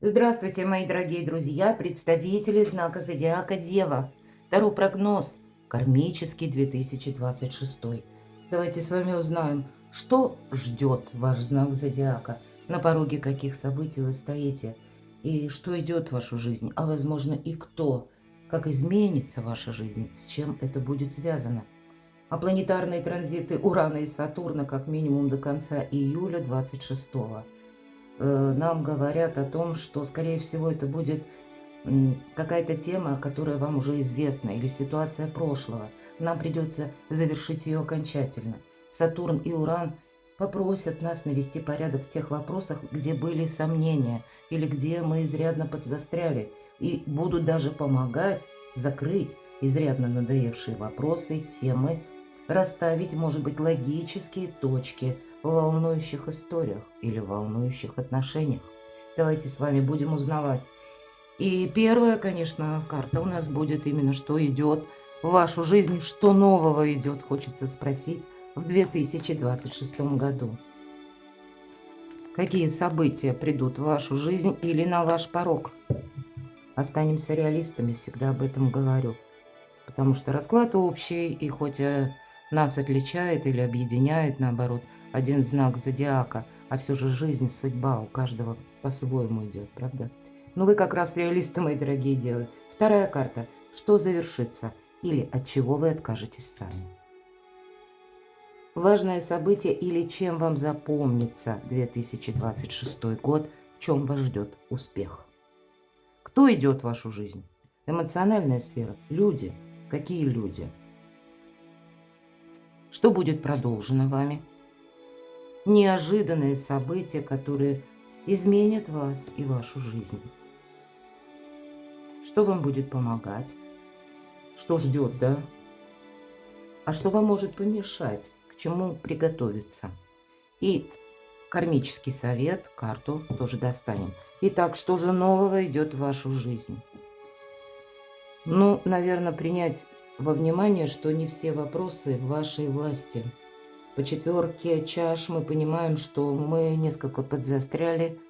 Здравствуйте, мои дорогие друзья, представители знака Зодиака Дева. Таро прогноз. Кармический 2026. Давайте с вами узнаем, что ждет ваш знак Зодиака, на пороге каких событий вы стоите, и что идет в вашу жизнь, а возможно и кто, как изменится ваша жизнь, с чем это будет связано. А планетарные транзиты Урана и Сатурна как минимум до конца июля 26 нам говорят о том, что, скорее всего, это будет какая-то тема, которая вам уже известна, или ситуация прошлого. Нам придется завершить ее окончательно. Сатурн и Уран попросят нас навести порядок в тех вопросах, где были сомнения, или где мы изрядно подзастряли, и будут даже помогать закрыть изрядно надоевшие вопросы, темы, расставить, может быть, логические точки в волнующих историях или волнующих отношениях. Давайте с вами будем узнавать. И первая, конечно, карта у нас будет именно, что идет в вашу жизнь, что нового идет, хочется спросить, в 2026 году. Какие события придут в вашу жизнь или на ваш порог? Останемся реалистами, всегда об этом говорю. Потому что расклад общий, и хоть нас отличает или объединяет, наоборот, один знак зодиака, а все же жизнь, судьба у каждого по-своему идет, правда? Но вы как раз реалисты, мои дорогие девы. Вторая карта. Что завершится или от чего вы откажетесь сами? Важное событие или чем вам запомнится 2026 год, в чем вас ждет успех? Кто идет в вашу жизнь? Эмоциональная сфера. Люди. Какие люди? Что будет продолжено вами? Неожиданные события, которые изменят вас и вашу жизнь. Что вам будет помогать? Что ждет, да? А что вам может помешать? К чему приготовиться? И кармический совет, карту тоже достанем. Итак, что же нового идет в вашу жизнь? Ну, наверное, принять во внимание, что не все вопросы в вашей власти. По четверке чаш мы понимаем, что мы несколько подзастряли,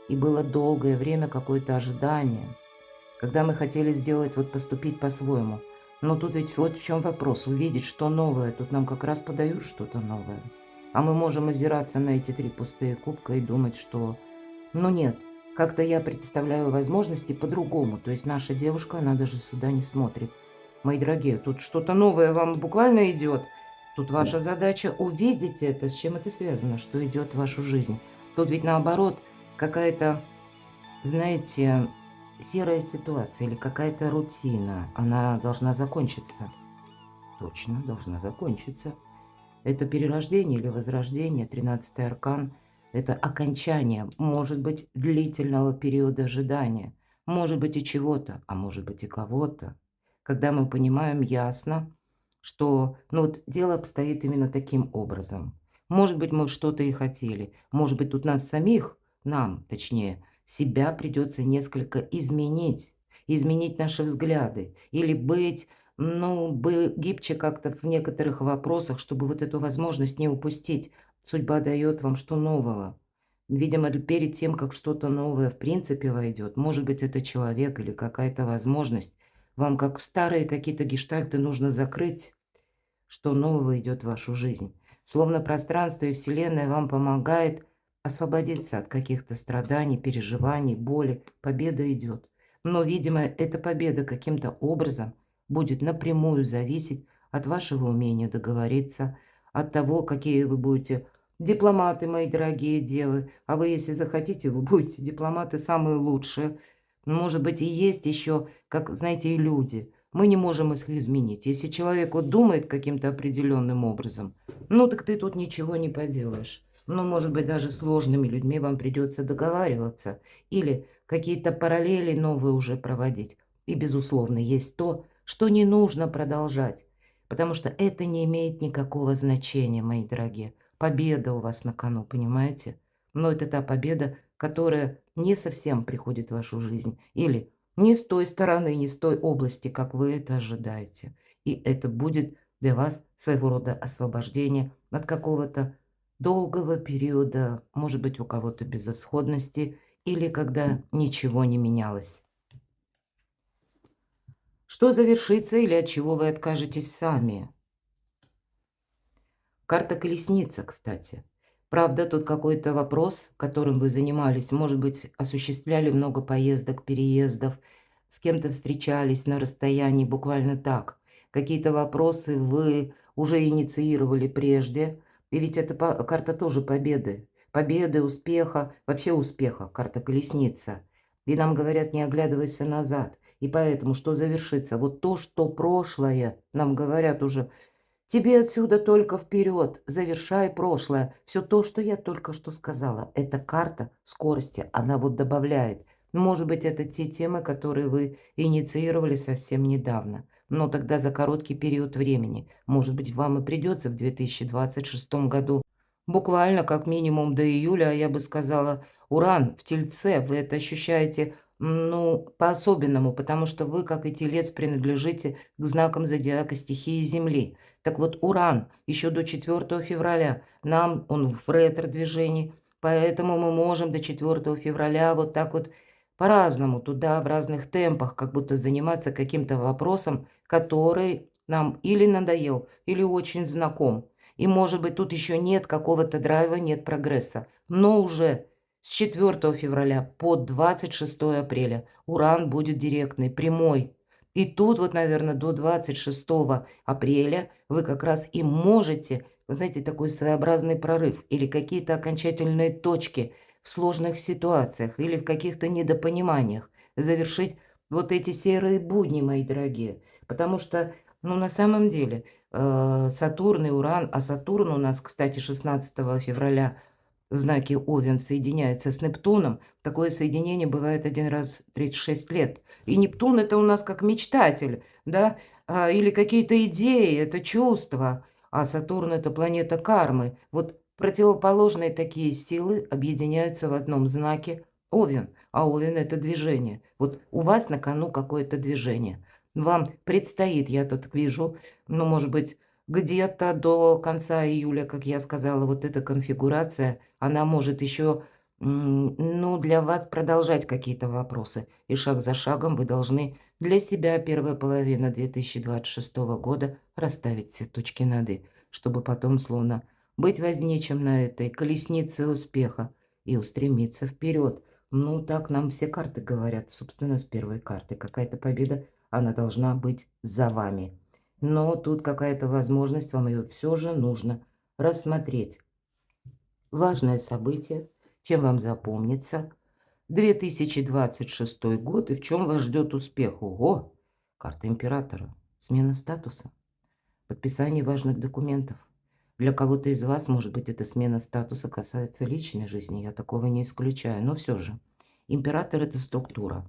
и было долгое время какое-то ожидание, когда мы хотели сделать, вот поступить по-своему. Но тут ведь вот в чем вопрос, увидеть, что новое, тут нам как раз подают что-то новое. А мы можем озираться на эти три пустые кубка и думать, что, ну нет, как-то я представляю возможности по-другому. То есть наша девушка, она даже сюда не смотрит. Мои дорогие, тут что-то новое вам буквально идет. Тут ваша задача увидеть это, с чем это связано, что идет в вашу жизнь. Тут ведь наоборот какая-то, знаете, серая ситуация или какая-то рутина. Она должна закончиться. Точно, должна закончиться. Это перерождение или возрождение, 13-й аркан. Это окончание, может быть, длительного периода ожидания. Может быть и чего-то, а может быть и кого-то. Когда мы понимаем ясно, что ну вот дело обстоит именно таким образом. Может быть, мы что-то и хотели. Может быть, тут нас самих, нам, точнее, себя придется несколько изменить. Изменить наши взгляды. Или быть, ну, гибче как-то в некоторых вопросах, чтобы вот эту возможность не упустить. Судьба дает вам что нового. Видимо, перед тем, как что-то новое в принципе войдет, может быть, это человек или какая-то возможность, вам как старые какие-то гештальты нужно закрыть, что нового идет в вашу жизнь. Словно пространство и Вселенная вам помогает освободиться от каких-то страданий, переживаний, боли. Победа идет. Но, видимо, эта победа каким-то образом будет напрямую зависеть от вашего умения договориться, от того, какие вы будете дипломаты, мои дорогие девы. А вы, если захотите, вы будете дипломаты самые лучшие. Может быть, и есть еще, как, знаете, и люди. Мы не можем их изменить. Если человек вот думает каким-то определенным образом, ну так ты тут ничего не поделаешь. Ну, может быть, даже сложными людьми вам придется договариваться или какие-то параллели новые уже проводить. И, безусловно, есть то, что не нужно продолжать, потому что это не имеет никакого значения, мои дорогие. Победа у вас на кону, понимаете? Но это та победа, которая не совсем приходит в вашу жизнь. Или не с той стороны, не с той области, как вы это ожидаете. И это будет для вас своего рода освобождение от какого-то долгого периода, может быть, у кого-то безысходности или когда ничего не менялось. Что завершится или от чего вы откажетесь сами? Карта колесница, кстати. Правда, тут какой-то вопрос, которым вы занимались. Может быть, осуществляли много поездок, переездов, с кем-то встречались на расстоянии, буквально так. Какие-то вопросы вы уже инициировали прежде. И ведь это карта тоже победы. Победы, успеха, вообще успеха, карта колесница. И нам говорят, не оглядывайся назад. И поэтому, что завершится? Вот то, что прошлое, нам говорят уже, тебе отсюда только вперед, завершай прошлое. Все то, что я только что сказала, это карта скорости, она вот добавляет. Может быть, это те темы, которые вы инициировали совсем недавно, но тогда за короткий период времени. Может быть, вам и придется в 2026 году, буквально как минимум до июля, а я бы сказала, Уран в Тельце, вы это ощущаете, ну, по-особенному, потому что вы, как и Телец, принадлежите к знакам зодиака стихии Земли. Так вот, Уран еще до 4 февраля, нам он в ретро-движении, поэтому мы можем до 4 февраля вот так вот по-разному, туда, в разных темпах, как будто заниматься каким-то вопросом, который нам или надоел, или очень знаком. И, может быть, тут еще нет какого-то драйва, нет прогресса. Но уже с 4 февраля по 26 апреля Уран будет директный, прямой. И тут вот, наверное, до 26 апреля вы как раз и можете, вы знаете, такой своеобразный прорыв или какие-то окончательные точки в сложных ситуациях или в каких-то недопониманиях завершить вот эти серые будни, мои дорогие. Потому что, ну, на самом деле, Сатурн и Уран, а Сатурн у нас, кстати, 16 февраля в знаке Овен соединяется с Нептуном. Такое соединение бывает один раз в 36 лет. И Нептун – это у нас как мечтатель, да, или какие-то идеи, это чувства. А Сатурн – это планета кармы. Вот противоположные такие силы объединяются в одном знаке Овен. А Овен – это движение. Вот у вас на кону какое-то движение. Вам предстоит, я тут вижу, ну, может быть, где-то до конца июля, как я сказала, вот эта конфигурация, она может еще, ну, для вас продолжать какие-то вопросы. И шаг за шагом вы должны для себя первая половина 2026 года расставить все точки над «и», чтобы потом словно быть возничим на этой колеснице успеха и устремиться вперед. Ну, так нам все карты говорят, собственно, с первой карты. Какая-то победа, она должна быть за вами. Но тут какая-то возможность, вам ее все же нужно рассмотреть. Важное событие, чем вам запомнится. 2026 год и в чем вас ждет успех. Ого! Карта императора. Смена статуса. Подписание важных документов. Для кого-то из вас, может быть, эта смена статуса касается личной жизни. Я такого не исключаю. Но все же. Император – это структура.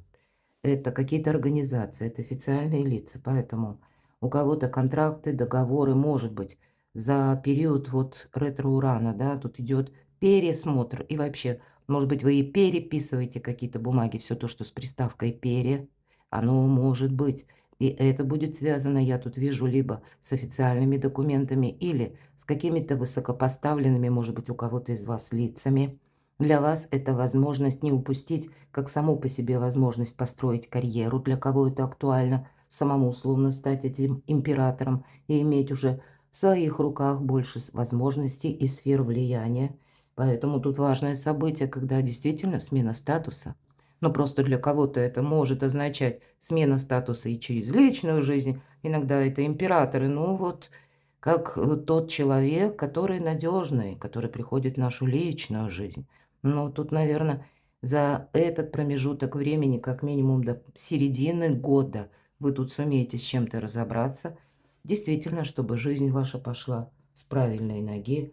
Это какие-то организации, это официальные лица. Поэтому у кого-то контракты, договоры, может быть, за период вот ретро-урана, да, тут идет пересмотр. И вообще, может быть, вы и переписываете какие-то бумаги, все то, что с приставкой «пере», оно может быть. И это будет связано, я тут вижу, либо с официальными документами, или с какими-то высокопоставленными, может быть, у кого-то из вас лицами. Для вас это возможность не упустить, как саму по себе возможность построить карьеру. Для кого это актуально, самому условно стать этим императором и иметь уже в своих руках больше возможностей и сфер влияния. Поэтому тут важное событие, когда действительно смена статуса. Но просто для кого-то это может означать смена статуса и через личную жизнь. Иногда это императоры. Ну вот, как тот человек, который надежный, который приходит в нашу личную жизнь. Ну, тут, наверное, за этот промежуток времени, как минимум до середины года, вы тут сумеете с чем-то разобраться, действительно, чтобы жизнь ваша пошла с правильной ноги,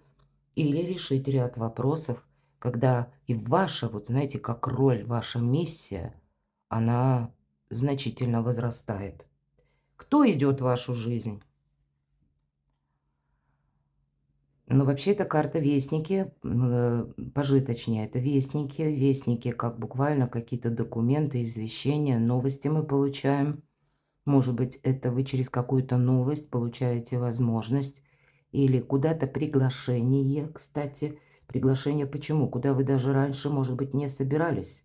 или решить ряд вопросов, когда и ваша, вот знаете, как роль, ваша миссия, она значительно возрастает. Кто идет в вашу жизнь? Ну, вообще, это карта вестники, пожиточнее. Это вестники, вестники, как буквально какие-то документы, извещения, новости мы получаем. Может быть, это вы через какую-то новость получаете возможность или куда-то приглашение, кстати. Приглашение почему? Куда вы даже раньше, может быть, не собирались.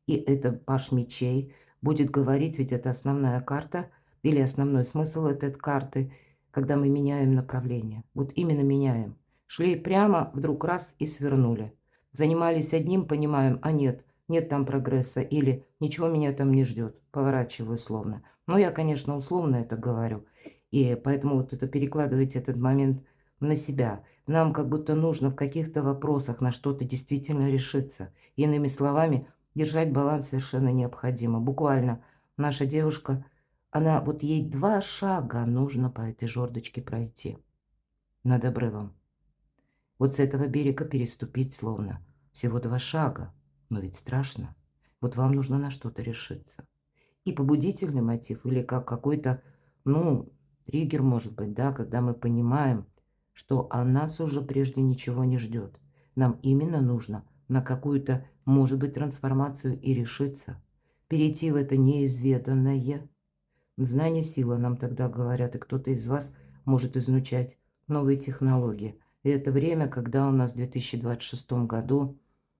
И это паш мечей будет говорить, ведь это основная карта или основной смысл этой карты, когда мы меняем направление. Вот именно меняем. Шли прямо, вдруг раз и свернули. Занимались одним, понимаем, а нет, нет там прогресса или ничего меня там не ждет. Поворачиваю словно. Но я, конечно, условно это говорю. И поэтому вот это перекладывайте этот момент на себя. Нам как будто нужно в каких-то вопросах на что-то действительно решиться. Иными словами, держать баланс совершенно необходимо. Буквально наша девушка, она вот ей 2 шага нужно по этой жердочке пройти над обрывом. Вот с этого берега переступить словно. Всего 2 шага. Но ведь страшно. Вот вам нужно на что-то решиться. И побудительный мотив или как какой-то, ну, триггер может быть, да, когда мы понимаем, что о нас уже прежде ничего не ждет. Нам именно нужно на какую-то, может быть, трансформацию и решиться. Перейти в это неизведанное. Знание – сила, нам тогда говорят, и кто-то из вас может изучать новые технологии. И это время, когда у нас в 2026 году,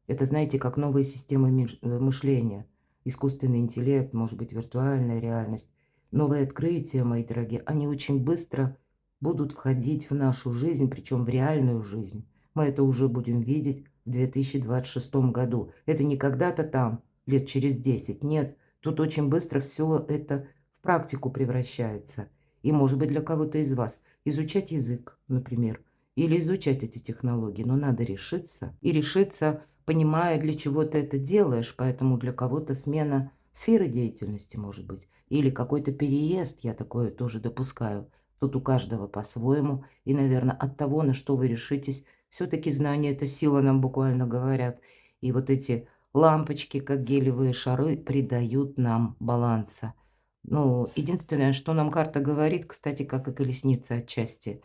это, знаете, как новые системы мышления, искусственный интеллект, может быть, виртуальная реальность, новые открытия, мои дорогие, они очень быстро будут входить в нашу жизнь, причем в реальную жизнь. Мы это уже будем видеть в 2026 году. Это не когда-то там, лет через 10, нет. Тут очень быстро все это в практику превращается. И, может быть, для кого-то из вас изучать язык, например, или изучать эти технологии. Но надо решиться. И решиться, понимая, для чего ты это делаешь. Поэтому для кого-то смена сферы деятельности, может быть. Или какой-то переезд, я такое тоже допускаю. Тут у каждого по-своему. И, наверное, от того, на что вы решитесь, все-таки знание – это сила, нам буквально говорят. И вот эти лампочки, как гелевые шары, придают нам баланса. Ну, единственное, что нам карта говорит, кстати, как и колесница отчасти,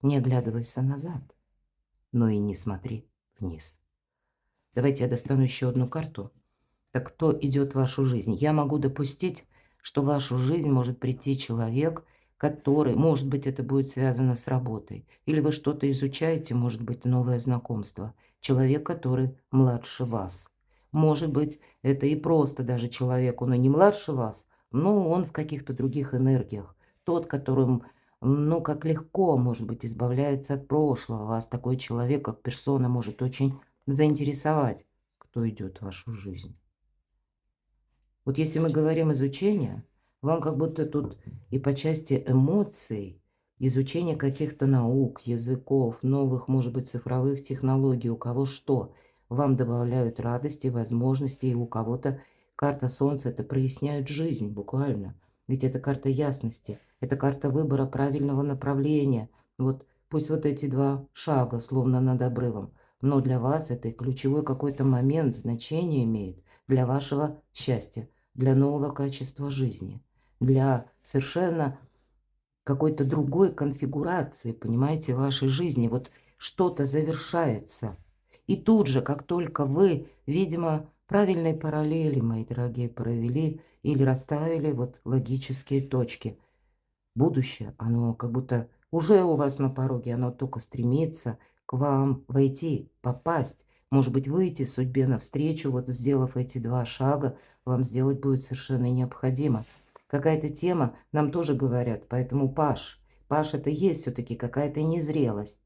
не оглядывайся назад, но и не смотри вниз. Давайте я достану еще одну карту. Так кто идет в вашу жизнь? Я могу допустить, что в вашу жизнь может прийти человек, который, может быть, это будет связано с работой, или вы что-то изучаете, может быть, новое знакомство. Человек, который младше вас. Может быть, это и просто даже человек, он и не младше вас, но он в каких-то других энергиях. Тот, которым, ну, как легко, может быть, избавляется от прошлого. Вас такой человек, как персона, может очень заинтересовать, кто идет в вашу жизнь. Вот если мы говорим изучение, вам как будто тут и по части эмоций, изучение каких-то наук, языков, новых, может быть, цифровых технологий, у кого что, вам добавляют радости, возможности, и у кого-то карта Солнца – это проясняет жизнь буквально. Ведь это карта ясности, это карта выбора правильного направления. Вот пусть вот эти 2 шага, словно над обрывом, но для вас это ключевой какой-то момент, значение имеет для вашего счастья, для нового качества жизни, для совершенно какой-то другой конфигурации, понимаете, вашей жизни. Вот что-то завершается. И тут же, как только вы, видимо, правильные параллели, мои дорогие, провели или расставили вот логические точки, будущее, оно как будто уже у вас на пороге, оно только стремится к вам войти, попасть. Может быть, выйти судьбе навстречу, вот сделав эти 2 шага, вам сделать будет совершенно необходимо. Какая-то тема, нам тоже говорят, поэтому Паш. Паш – это есть все-таки какая-то незрелость.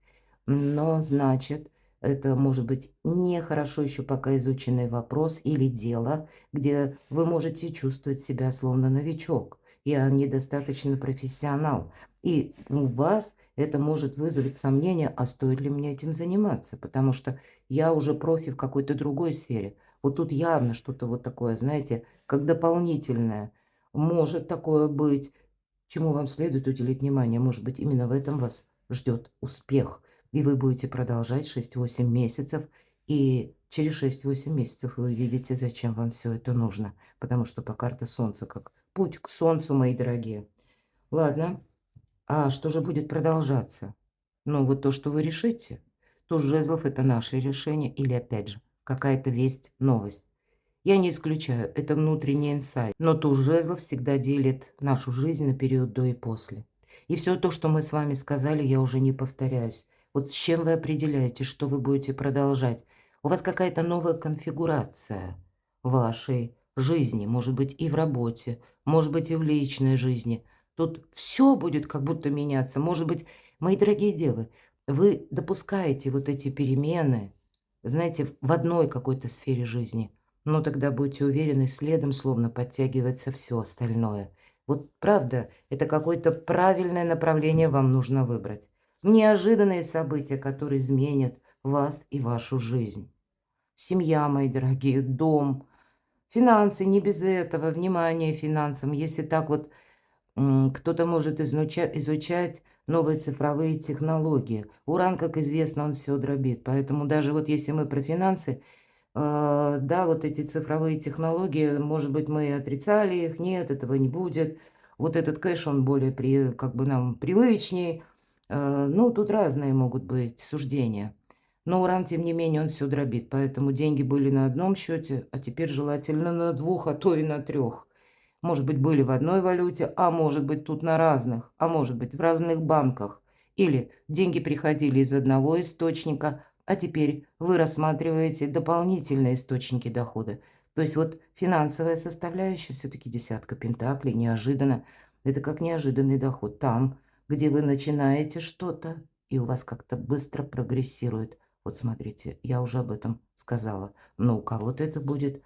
Но, значит, это может быть нехорошо еще пока изученный вопрос или дело, где вы можете чувствовать себя словно новичок. Я недостаточно профессионал. И у вас это может вызвать сомнение, а стоит ли мне этим заниматься, потому что я уже профи в какой-то другой сфере. Вот тут явно что-то вот такое, знаете, как дополнительное. Может такое быть, чему вам следует уделить внимание. Может быть, именно в этом вас ждет успех. И вы будете продолжать 6-8 месяцев, и через 6-8 месяцев вы увидите, зачем вам все это нужно. Потому что по карте Солнца как путь к Солнцу, мои дорогие. Ладно, а что же будет продолжаться? Ну, вот то, что вы решите. Туз жезлов – это наше решение или, опять же, какая-то весть, новость. Я не исключаю, это внутренний инсайт. Но туз жезлов всегда делит нашу жизнь на период до и после. И все то, что мы с вами сказали, я уже не повторяюсь. Вот с чем вы определяете, что вы будете продолжать? У вас какая-то новая конфигурация вашей жизни, может быть, и в работе, может быть, и в личной жизни. Тут все будет как будто меняться. Может быть, мои дорогие девы, вы допускаете вот эти перемены, знаете, в одной какой-то сфере жизни, но тогда будьте уверены, следом словно подтягивается все остальное. Вот правда, это какое-то правильное направление вам нужно выбрать. Неожиданные события, которые изменят вас и вашу жизнь. Семья, мои дорогие, дом, финансы, не без этого, внимание финансам. Если так вот кто-то может изучать новые цифровые технологии. Уран, как известно, он все дробит. Поэтому даже вот если мы про финансы, да, вот эти цифровые технологии, может быть, мы и отрицали их, нет, этого не будет. Вот этот кэш, он более как бы нам привычней. Ну, тут разные могут быть суждения. Но уран, тем не менее, он все дробит. Поэтому деньги были на одном счете, а теперь желательно на двух, а то и на трех. Может быть, были в одной валюте, а может быть, тут на разных, а может быть, в разных банках. Или деньги приходили из одного источника, а теперь вы рассматриваете дополнительные источники дохода. То есть вот финансовая составляющая все-таки десятка пентаклей, неожиданно. Это как неожиданный доход там, где вы начинаете что-то, и у вас как-то быстро прогрессирует. Вот смотрите, я уже об этом сказала. Но у кого-то это будет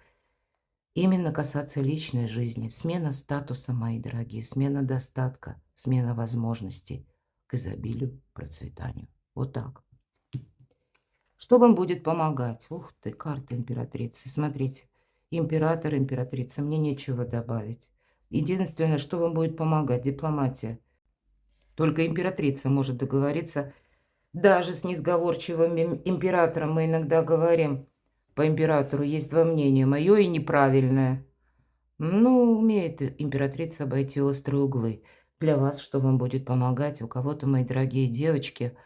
именно касаться личной жизни. Смена статуса, мои дорогие, смена достатка, смена возможностей к изобилию, процветанию. Вот так. Что вам будет помогать? Ух ты, карта императрицы. Смотрите, император, императрица, мне нечего добавить. Единственное, что вам будет помогать, дипломатия. Только императрица может договориться. Даже с несговорчивым императором мы иногда говорим, по императору есть два мнения, мое и неправильное. Ну, умеет императрица обойти острые углы. Для вас что вам будет помогать? У кого-то, мои дорогие девочки,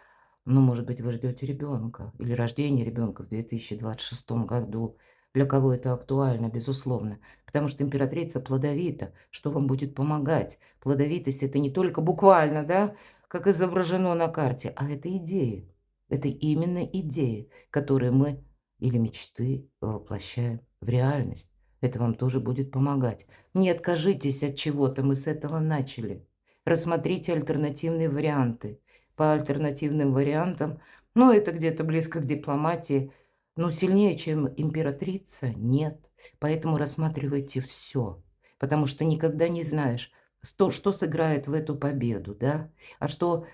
ну, может быть, вы ждете ребенка или рождение ребенка в 2026 году. Для кого это актуально, безусловно. Потому что императрица плодовита. Что вам будет помогать? Плодовитость – это не только буквально, да, как изображено на карте, а это идеи. Это именно идеи, которые мы или мечты воплощаем в реальность. Это вам тоже будет помогать. Не откажитесь от чего-то, мы с этого начали. Рассмотрите альтернативные варианты. По альтернативным вариантам, ну, это где-то близко к дипломатии, но сильнее, чем императрица, нет. Поэтому рассматривайте все, потому что никогда не знаешь, что сыграет в эту победу, да, а что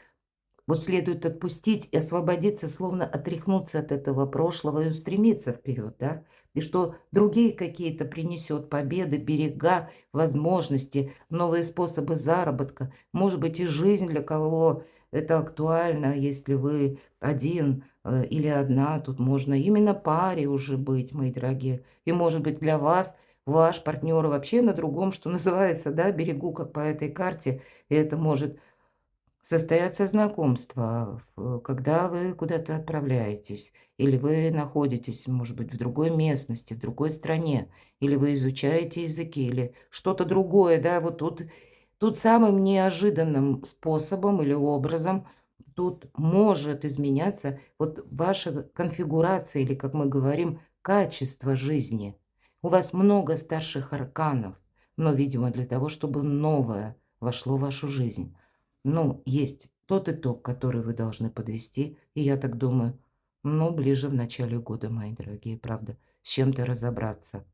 вот следует отпустить и освободиться, словно отряхнуться от этого прошлого и устремиться вперед, да? И что другие какие-то принесет победы, берега, возможности, новые способы заработка, может быть, и жизнь, для кого это актуально, если вы один или одна, тут можно именно паре уже быть, мои дорогие. И, может быть, для вас ваш партнер вообще на другом, что называется, да, берегу, как по этой карте, и это может состоятся знакомства, когда вы куда-то отправляетесь, или вы находитесь, может быть, в другой местности, в другой стране, или вы изучаете языки, или что-то другое, да, вот тут самым неожиданным способом или образом тут может изменяться вот ваша конфигурация, или, как мы говорим, качество жизни. У вас много старших арканов, но, видимо, для того, чтобы новое вошло в вашу жизнь. Ну, есть тот итог, который вы должны подвести, и я так думаю, ну, ближе в начале года, мои дорогие, правда, с чем-то разобраться.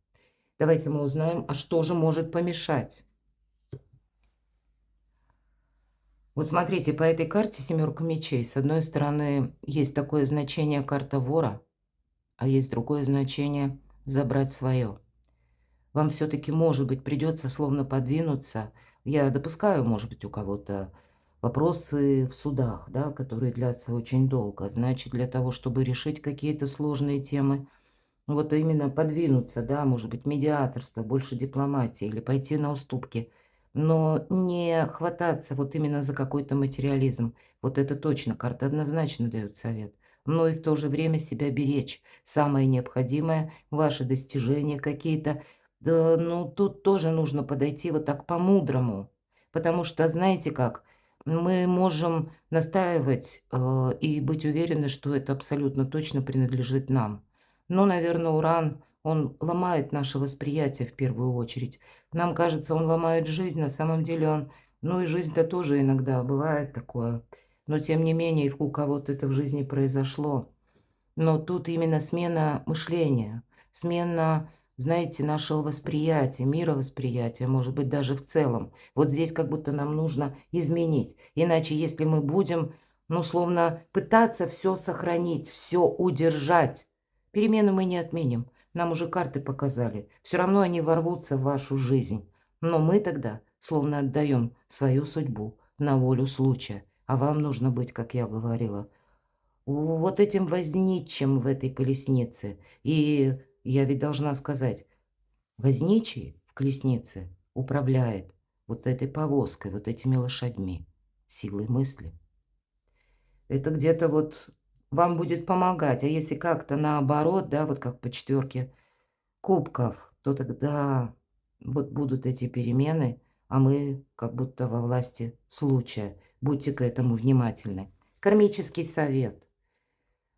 Давайте мы узнаем, а что же может помешать. Вот смотрите, по этой карте семерка мечей. С одной стороны, есть такое значение карта вора, а есть другое значение забрать свое. Вам все-таки, может быть, придется словно подвинуться. Я допускаю, может быть, у кого-то вопросы в судах, да, которые длятся очень долго. Значит, для того, чтобы решить какие-то сложные темы, вот именно подвинуться, да, может быть, медиаторство, больше дипломатии или пойти на уступки, но не хвататься вот именно за какой-то материализм. Вот это точно, карта однозначно дает совет. Но и в то же время себя беречь. Самое необходимое, ваши достижения какие-то, да, ну, тут тоже нужно подойти вот так по-мудрому. Потому что, знаете как, мы можем настаивать и быть уверены, что это абсолютно точно принадлежит нам. Ну, наверное, уран, Он ломает наше восприятие в первую очередь. Нам кажется, он ломает жизнь, на самом деле он... Ну и жизнь-то тоже иногда бывает такое. Но тем не менее, у кого-то это в жизни произошло. Но тут именно смена мышления, смена, знаете, нашего восприятия, мировосприятия, может быть, даже в целом. Вот здесь как будто нам нужно изменить. Иначе, если мы будем, ну, словно пытаться все сохранить, все удержать, перемены мы не отменим. Нам уже карты показали. Все равно они ворвутся в вашу жизнь. Но мы тогда словно отдаем свою судьбу на волю случая. А вам нужно быть, как я говорила, вот этим возничим в этой колеснице. И я ведь должна сказать, возничий в колеснице управляет вот этой повозкой, вот этими лошадьми, силой мысли. Это где-то вот вам будет помогать. А если как-то наоборот, да, вот как по 4 кубков, то тогда вот будут эти перемены, а мы как будто во власти случая. Будьте к этому внимательны. Кармический совет.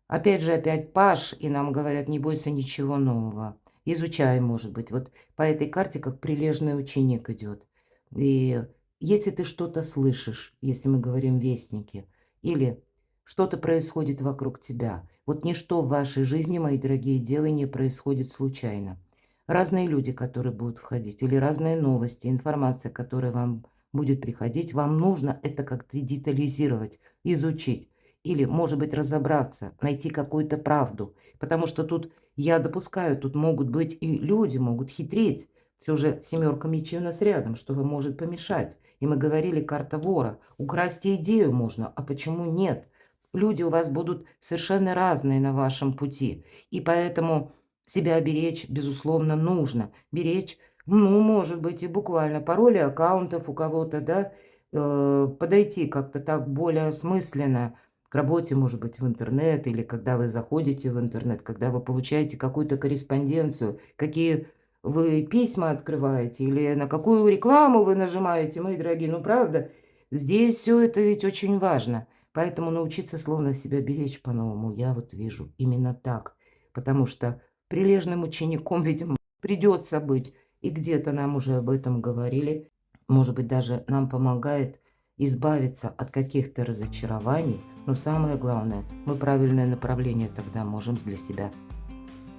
Опять же, опять Паш, и нам говорят, не бойся ничего нового. Изучай, может быть. Вот по этой карте как прилежный ученик идет. И если ты что-то слышишь, если мы говорим вестники, или что-то происходит вокруг тебя, вот ничто в вашей жизни, мои дорогие девы, не происходит случайно. Разные люди, которые будут входить, или разные новости, информация, которая вам будет приходить, вам нужно это как-то детализировать, изучить. Или, может быть, разобраться, найти какую-то правду. Потому что тут, я допускаю, тут могут быть и люди, могут хитрить. Все же 7 мечей у нас рядом, что может помешать. И мы говорили, карта вора. Украсть идею можно, а почему нет? Люди у вас будут совершенно разные на вашем пути. И поэтому себя беречь, безусловно, нужно. Беречь, ну, может быть, и буквально пароли аккаунтов у кого-то, да, подойти как-то так более осмысленно к работе, может быть, в интернет, или когда вы заходите в интернет, когда вы получаете какую-то корреспонденцию, какие вы письма открываете, или на какую рекламу вы нажимаете, мои дорогие, ну правда, здесь все это ведь очень важно. Поэтому научиться словно себя беречь по-новому, я вот вижу именно так. Потому что прилежным учеником, видимо, придется быть. И где-то нам уже об этом говорили. Может быть, даже нам помогает избавиться от каких-то разочарований. Но самое главное, мы правильное направление тогда можем для себя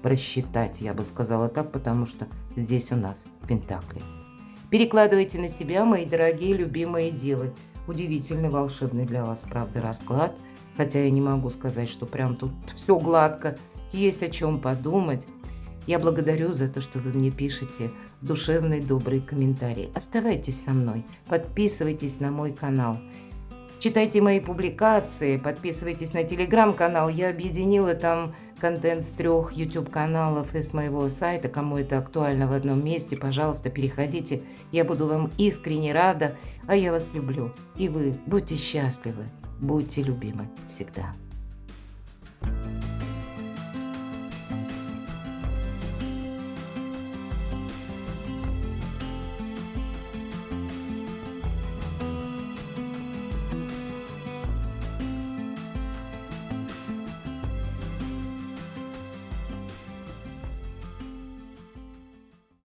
просчитать, я бы сказала так, потому что здесь у нас пентакли. Перекладывайте на себя, мои дорогие, любимые девы. Удивительный, волшебный для вас, правда, расклад. Хотя я не могу сказать, что прям тут все гладко. Есть о чем подумать. Я благодарю за то, что вы мне пишете душевные, добрые комментарии. Оставайтесь со мной, подписывайтесь на мой канал. Читайте мои публикации, подписывайтесь на телеграм-канал. Я объединила там контент с 3 YouTube-каналов и с моего сайта. Кому это актуально в одном месте, пожалуйста, переходите. Я буду вам искренне рада, а я вас люблю. И вы будьте счастливы, будьте любимы всегда.